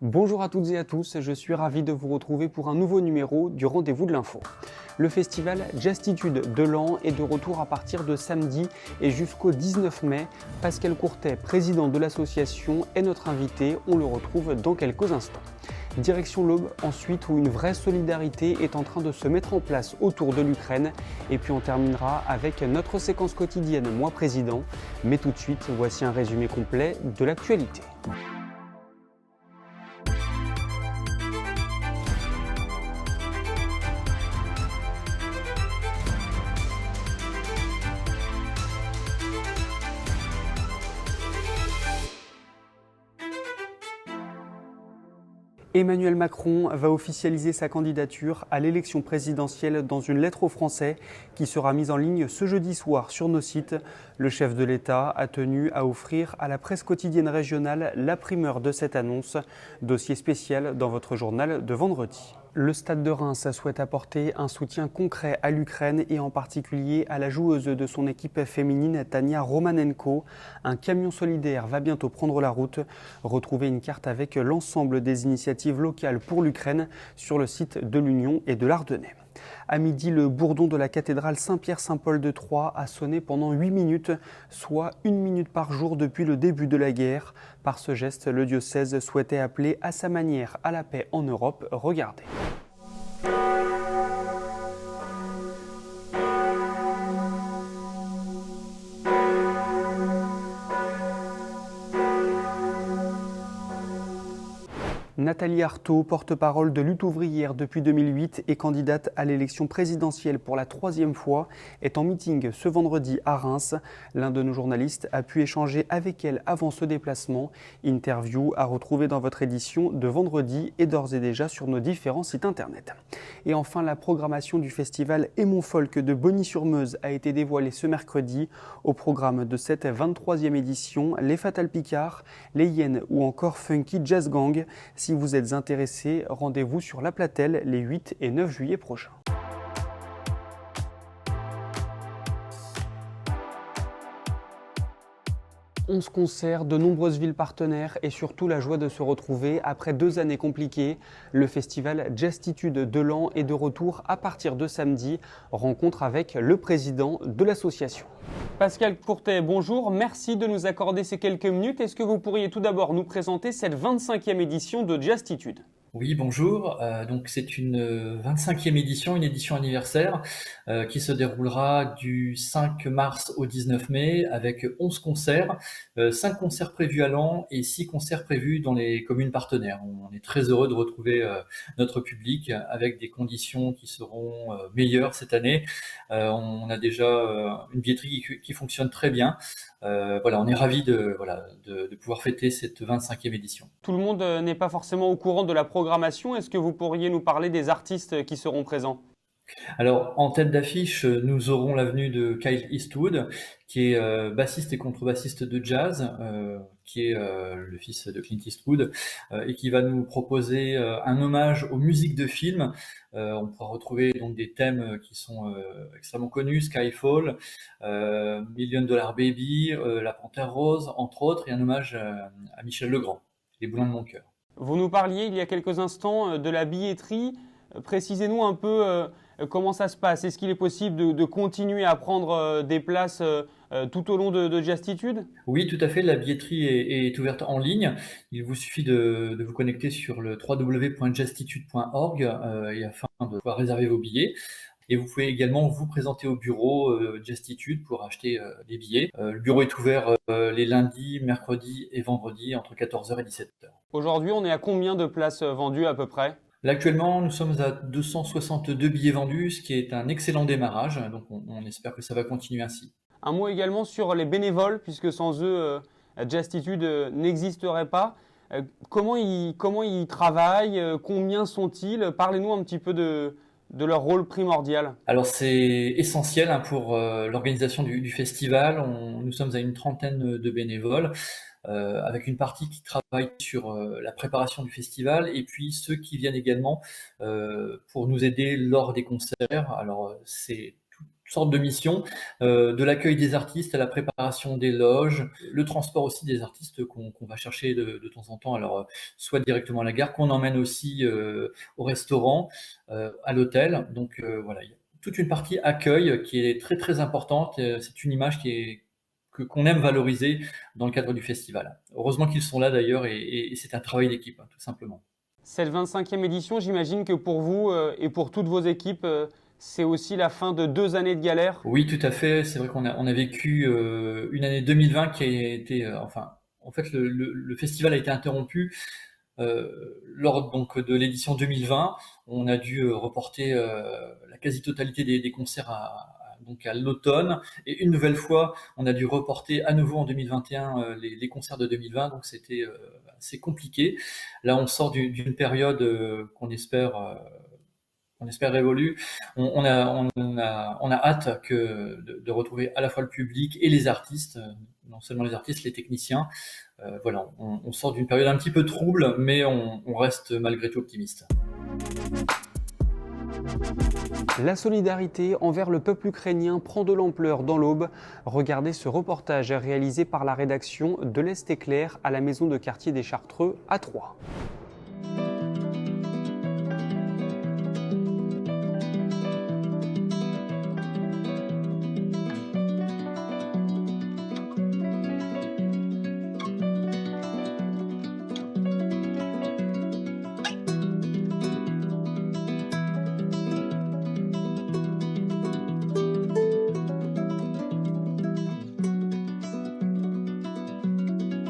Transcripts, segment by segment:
Bonjour à toutes et à tous, je suis ravi de vous retrouver pour un nouveau numéro du Rendez-vous de l'Info. Le festival Jazztitude de Laon est de retour à partir de samedi et jusqu'au 19 mai. Pascal Courtet, président de l'association, est notre invité, on le retrouve dans quelques instants. Direction l'Aube ensuite où une vraie solidarité est en train de se mettre en place autour de l'Ukraine. Et puis on terminera avec notre séquence quotidienne Moi Président. Mais tout de suite, voici un résumé complet de l'actualité. Emmanuel Macron va officialiser sa candidature à l'élection présidentielle dans une lettre aux Français qui sera mise en ligne ce jeudi soir sur nos sites. Le chef de l'État a tenu à offrir à la presse quotidienne régionale la primeur de cette annonce. Dossier spécial dans votre journal de vendredi. Le Stade de Reims souhaite apporter un soutien concret à l'Ukraine et en particulier à la joueuse de son équipe féminine Tania Romanenko. Un camion solidaire va bientôt prendre la route. Retrouvez une carte avec l'ensemble des initiatives locales pour l'Ukraine sur le site de l'Union et de l'Ardennais. À midi, le bourdon de la cathédrale Saint-Pierre-Saint-Paul de Troyes a sonné pendant 8 minutes, soit 1 minute par jour depuis le début de la guerre. Par ce geste, le diocèse souhaitait appeler à sa manière à la paix en Europe. Regardez. Nathalie Arthaud, porte-parole de Lutte ouvrière depuis 2008 et candidate à l'élection présidentielle pour la 3e fois, est en meeting ce vendredi à Reims. L'un de nos journalistes a pu échanger avec elle avant ce déplacement. Interview à retrouver dans votre édition de vendredi et d'ores et déjà sur nos différents sites internet. Et enfin, la programmation du festival Aimons Folk de Bogny-sur-Meuse a été dévoilée ce mercredi. Au programme de cette 23e édition, les Fatal Picards, les Hyènes ou encore Funky Jazz Gang. Si vous êtes intéressé, rendez-vous sur La Platelle les 8 et 9 juillet prochains. 11 concerts, de nombreuses villes partenaires et surtout la joie de se retrouver après 2 années compliquées. Le festival Jazztitude de Laon est de retour à partir de samedi. Rencontre avec le président de l'association. Pascal Courtet, bonjour. Merci de nous accorder ces quelques minutes. Est-ce que vous pourriez tout d'abord nous présenter cette 25e édition de Jazztitude ? Oui, bonjour. Donc c'est une 25e édition, une édition anniversaire qui se déroulera du 5 mars au 19 mai avec 11 concerts, 5 concerts prévus à Laon et 6 concerts prévus dans les communes partenaires. On est très heureux de retrouver notre public avec des conditions qui seront meilleures cette année. On a déjà une billetterie qui fonctionne très bien. Voilà, on est ravis de pouvoir fêter cette 25e édition. Tout le monde n'est pas forcément au courant de la programmation. Est-ce que vous pourriez nous parler des artistes qui seront présents ? Alors, en tête d'affiche, nous aurons la venue de Kyle Eastwood, qui est bassiste et contrebassiste de jazz, qui est le fils de Clint Eastwood, et qui va nous proposer un hommage aux musiques de films. On pourra retrouver donc des thèmes qui sont extrêmement connus, Skyfall, Million Dollar Baby, La Panthère Rose, entre autres, et un hommage à Michel Legrand, Les Boulins de mon cœur. Vous nous parliez il y a quelques instants de la billetterie. Précisez-nous un peu comment ça se passe. Est-ce qu'il est possible de continuer à prendre des places tout au long de Jazztitude ? Oui, tout à fait. La billetterie est ouverte en ligne. Il vous suffit de vous connecter sur le www.jazztitude.org et afin de pouvoir réserver vos billets. Et vous pouvez également vous présenter au bureau Jazztitude pour acheter des billets. Le bureau est ouvert les lundis, mercredis et vendredis entre 14h et 17h. Aujourd'hui, on est à combien de places vendues à peu près ? Là, actuellement, nous sommes à 262 billets vendus, ce qui est un excellent démarrage. Donc, on espère que ça va continuer ainsi. Un mot également sur les bénévoles, puisque sans eux, Jazztitude n'existerait pas. Comment ils travaillent ? Combien sont-ils ? Parlez-nous un petit peu de leur rôle primordial. Alors c'est essentiel pour l'organisation du festival. Nous sommes à une trentaine de bénévoles, avec une partie qui travaille sur la préparation du festival et puis ceux qui viennent également pour nous aider lors des concerts. Alors c'est sortes de missions, de l'accueil des artistes à la préparation des loges, le transport aussi des artistes qu'on va chercher de temps en temps, alors soit directement à la gare, qu'on emmène aussi au restaurant, à l'hôtel. Donc voilà, il y a toute une partie accueil qui est très, très importante. C'est une image qu'on aime valoriser dans le cadre du festival. Heureusement qu'ils sont là d'ailleurs et c'est un travail d'équipe, hein, tout simplement. Cette 25e édition, j'imagine que pour vous et pour toutes vos équipes, c'est aussi la fin de 2 années de galère. Oui, tout à fait. C'est vrai qu'on a vécu une année 2020 qui a été, en fait, le festival a été interrompu lors donc de l'édition 2020. On a dû reporter la quasi-totalité des concerts donc à l'automne, et une nouvelle fois, on a dû reporter à nouveau en 2021 les concerts de 2020. Donc c'était assez compliqué. Là, on sort d'une période qu'on espère révolue. On a hâte de retrouver à la fois le public et les artistes, non seulement les artistes, les techniciens. Voilà, on sort d'une période un petit peu trouble, mais on reste malgré tout optimiste. La solidarité envers le peuple ukrainien prend de l'ampleur dans l'Aube. Regardez ce reportage réalisé par la rédaction de l'Est Éclair à la maison de quartier des Chartreux à Troyes.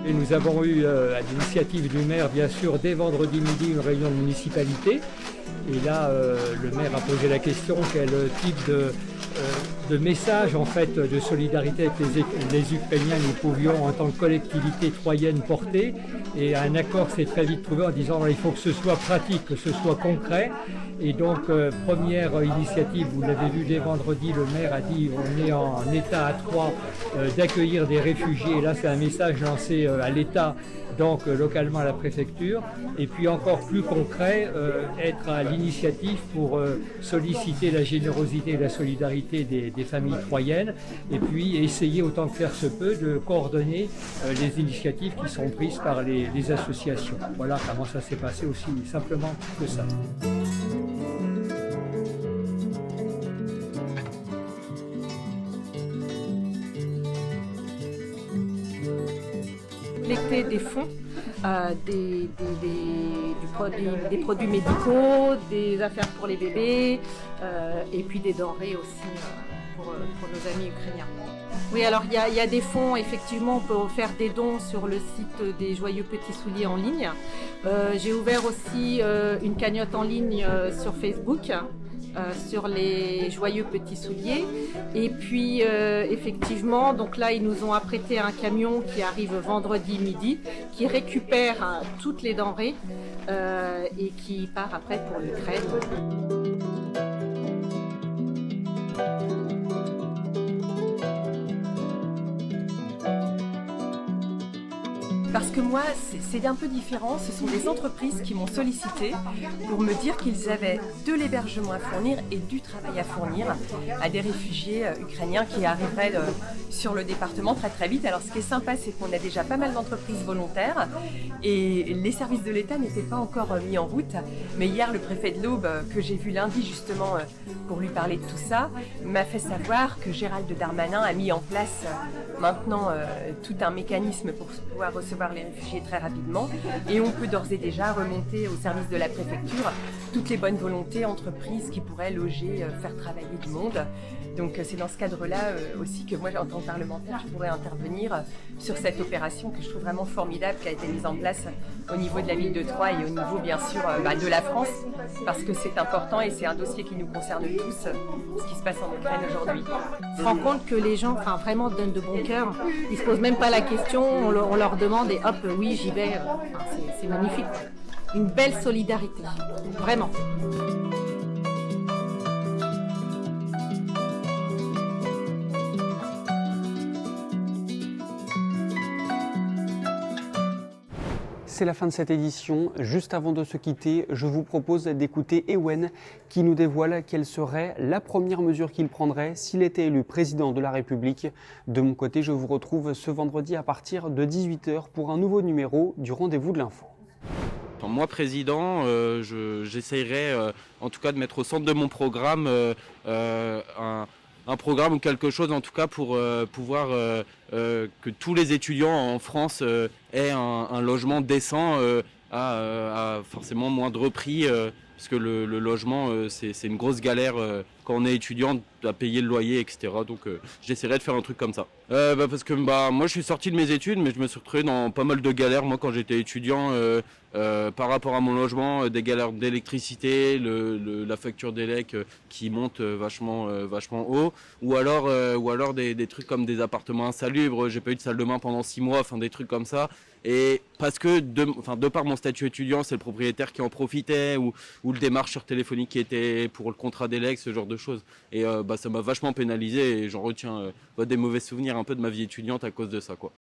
Et nous avons eu, à l'initiative du maire, bien sûr, dès vendredi midi, une réunion de municipalité. Et là, le maire a posé la question quel type de message en fait, de solidarité avec les Ukrainiens nous pouvions, en tant que collectivité troyenne, porter. Et un accord s'est très vite trouvé en disant il faut que ce soit pratique, que ce soit concret. Et donc, première initiative, vous l'avez vu dès vendredi, le maire a dit on est en état à Troyes d'accueillir des réfugiés. Et là, c'est un message lancé à l'État, donc localement à la préfecture. Et puis encore plus concret, être à l'initiative pour solliciter la générosité et la solidarité des familles troyennes. Et puis essayer autant que faire se peut de coordonner les initiatives qui sont prises par les associations. Voilà comment ça s'est passé, aussi simplement que ça. Collecter des fonds, des produits médicaux, des affaires pour les bébés et puis des denrées aussi pour nos amis ukrainiens. Oui, alors il y a des fonds, effectivement, on peut faire des dons sur le site des Joyeux Petits Souliers en ligne. J'ai ouvert aussi une cagnotte en ligne sur Facebook. Sur les Joyeux Petits Souliers. Et puis effectivement, donc là ils nous ont apprêté un camion qui arrive vendredi midi, qui récupère toutes les denrées et qui part après pour l'Ukraine. Parce que moi, c'est un peu différent. Ce sont des entreprises qui m'ont sollicité pour me dire qu'ils avaient de l'hébergement à fournir et du travail à fournir à des réfugiés ukrainiens qui arriveraient sur le département très très vite. Alors ce qui est sympa, c'est qu'on a déjà pas mal d'entreprises volontaires et les services de l'État n'étaient pas encore mis en route. Mais hier, le préfet de l'Aube, que j'ai vu lundi justement pour lui parler de tout ça, m'a fait savoir que Gérald Darmanin a mis en place maintenant tout un mécanisme pour pouvoir recevoir les réfugiés très rapidement, et on peut d'ores et déjà remonter au service de la préfecture toutes les bonnes volontés, entreprises qui pourraient loger, faire travailler du monde. Donc c'est dans ce cadre-là aussi que moi, en tant que parlementaire, je pourrais intervenir sur cette opération que je trouve vraiment formidable, qui a été mise en place au niveau de la ville de Troyes et au niveau bien sûr de la France, parce que c'est important et c'est un dossier qui nous concerne tous, ce qui se passe en Ukraine aujourd'hui. On se rend compte que les gens vraiment donnent de bon cœur, ils se posent même pas la question, on leur demande et hop, oui j'y vais, c'est magnifique. Une belle solidarité, vraiment. C'est la fin de cette édition. Juste avant de se quitter, je vous propose d'écouter Ewen qui nous dévoile quelle serait la première mesure qu'il prendrait s'il était élu président de la République. De mon côté, je vous retrouve ce vendredi à partir de 18h pour un nouveau numéro du Rendez-vous de l'Info. Moi, président, j'essayerai en tout cas de mettre au centre de mon programme un programme ou quelque chose en tout cas pour pouvoir que tous les étudiants en France aient un logement décent à forcément moindre prix parce que le logement c'est une grosse galère quand on est étudiant à payer le loyer, etc. Donc j'essaierai de faire un truc comme ça. Parce que moi je suis sorti de mes études mais je me suis retrouvé dans pas mal de galères moi quand j'étais étudiant par rapport à mon logement, des galères d'électricité, la facture d'élec qui monte vachement haut, ou alors des trucs comme des appartements insalubres, j'ai pas eu de salle de bain pendant 6 mois, enfin des trucs comme ça. Et parce que de par mon statut étudiant, c'est le propriétaire qui en profitait, ou le démarcheur téléphonique qui était pour le contrat d'élec, ce genre de choses. Et ça m'a vachement pénalisé et j'en retiens des mauvais souvenirs un peu de ma vie étudiante à cause de ça, quoi.